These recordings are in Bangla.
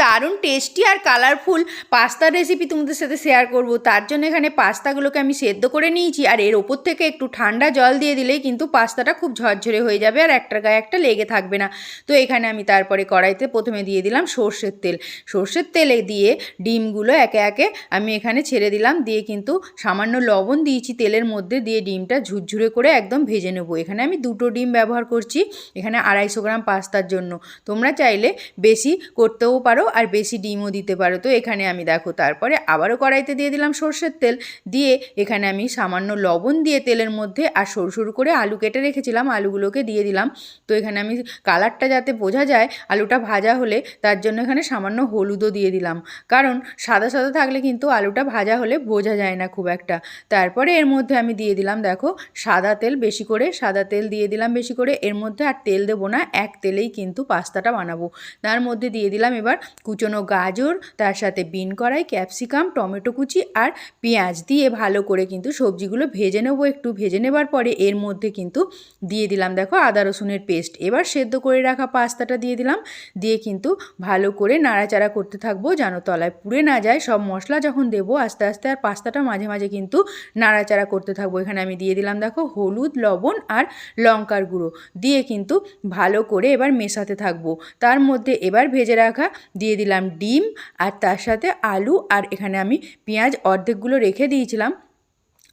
দারুণ টেস্টি আর কালারফুল পাস্তার রেসিপি তোমাদের সাথে শেয়ার করব। তার জন্য এখানে পাস্তাগুলোকে আমি সেদ্ধ করে নিয়েছি, আর এর ওপর থেকে একটু ঠান্ডা জল দিয়ে দিলেই কিন্তু পাস্তাটা খুব ঝরঝরে হয়ে যাবে আর একটার গায়ে একটা লেগে থাকবে না। তো এখানে আমি তারপরে কড়াইতে প্রথমে দিয়ে দিলাম সর্ষের তেল। সর্ষের তেলে দিয়ে ডিমগুলো একে একে আমি এখানে ছেড়ে দিলাম, দিয়ে কিন্তু সামান্য লবণ দিয়েছি তেলের মধ্যে, দিয়ে ডিমটা ঝুরঝুরে করে একদম ভেজে নেবো। এখানে আমি 2টো ডিম ব্যবহার করছি এখানে 250 গ্রাম পাস্তার জন্য। তোমরা চাইলে বেশি করতেও পারো আর বেশি ডিমও দিতে পারো। তো এখানে আমি দেখো তারপরে আবারও কড়াইতে দিয়ে দিলাম সর্ষের তেল, দিয়ে এখানে আমি সামান্য লবণ দিয়ে তেলের মধ্যে আর সরু সরু করে আলু কেটে রেখেছিলাম আলুগুলোকে দিয়ে দিলাম। তো এখানে আমি কালারটা যাতে বোঝা যায় আলুটা ভাজা হলে, তার জন্য এখানে সামান্য হলুদও দিয়ে দিলাম, কারণ সাদা সাদা থাকলে কিন্তু আলুটা ভাজা হলে বোঝা যায় না খুব একটা। তারপরে এর মধ্যে আমি দিয়ে দিলাম দেখো সাদা তেল, বেশি করে সাদা তেল দিয়ে দিলাম বেশি করে। এর মধ্যে আর তেল দেবো না, এক তেলেই কিন্তু পাস্তাটা বানাবো। তার মধ্যে দিয়ে দিলাম এবার কুচনো গাজর, তার সাথে বিন কড়াই, ক্যাপসিকাম, টমেটো কুচি আর পেঁয়াজ দিয়ে ভালো করে কিন্তু সবজিগুলো ভেজে নেবো। একটু ভেজে নেবার পরে এর মধ্যে কিন্তু দিয়ে দিলাম দেখো আদা রসুনের পেস্ট। এবার সেদ্ধ করে রাখা পাস্তাটা দিয়ে দিলাম, দিয়ে কিন্তু ভালো করে নাড়াচাড়া করতে থাকবো যেন তলায় পুড়ে না যায়। সব মশলা যখন দেবো আস্তে আস্তে আর পাস্তাটা মাঝে মাঝে কিন্তু নাড়াচাড়া করতে থাকবো। এখানে আমি দিয়ে দিলাম দেখো হলুদ, লবণ আর লঙ্কার গুঁড়ো, দিয়ে কিন্তু ভালো করে এবার মেশাতে থাকবো। তার মধ্যে এবার ভেজে রাখা দিয়ে দিলাম ডিম, আর তার সাথে আলু, আর এখানে আমি পেঁয়াজ অর্ধেকগুলো রেখে দিয়েছিলাম,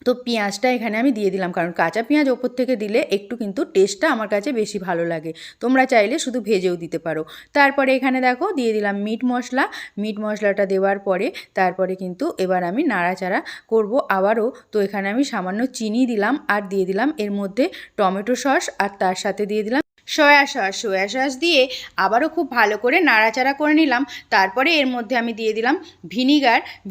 তো পেঁয়াজটা এখানে আমি দিয়ে দিলাম, কারণ কাঁচা পেঁয়াজ ওপর থেকে দিলে একটু কিন্তু টেস্টটা আমার কাছে বেশি ভালো লাগে। তোমরা চাইলে শুধু ভেজেও দিতে পারো। তারপরে এখানে দেখো দিয়ে দিলাম মিট মশলা। মিট মশলাটা দেওয়ার পরে তারপরে কিন্তু এবার আমি নাড়াচাড়া করব আবারও। তো এখানে আমি সামান্য চিনি দিলাম, আর দিয়ে দিলাম এর মধ্যে টমেটো সস, আর তার সাথে দিয়ে দিলাম সয়া সস দিয়ে আবারও খুব ভালো করে নাড়াচাড়া করে নিলাম। তারপরে এর মধ্যে আমি দিয়ে দিলাম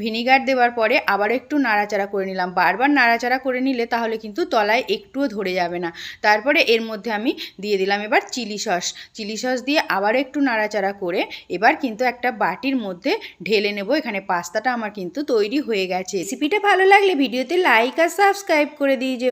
ভিনিগার দেওয়ার পরে আবার একটু নাড়াচাড়া করে নিলাম। বারবার নাড়াচাড়া করে নিলে তাহলে কিন্তু তলায় একটুও ধরে যাবে না। তারপরে এর মধ্যে আমি দিয়ে দিলাম এবার চিলি সস দিয়ে আবার একটু নাড়াচাড়া করে এবার কিন্তু একটা বাটির মধ্যে ঢেলে নেব। এখানে পাস্তাটা আমার কিন্তু তৈরি হয়ে গেছে। রেসিপিটা ভালো লাগলে ভিডিওতে লাইক আর সাবস্ক্রাইব করে দিয়ে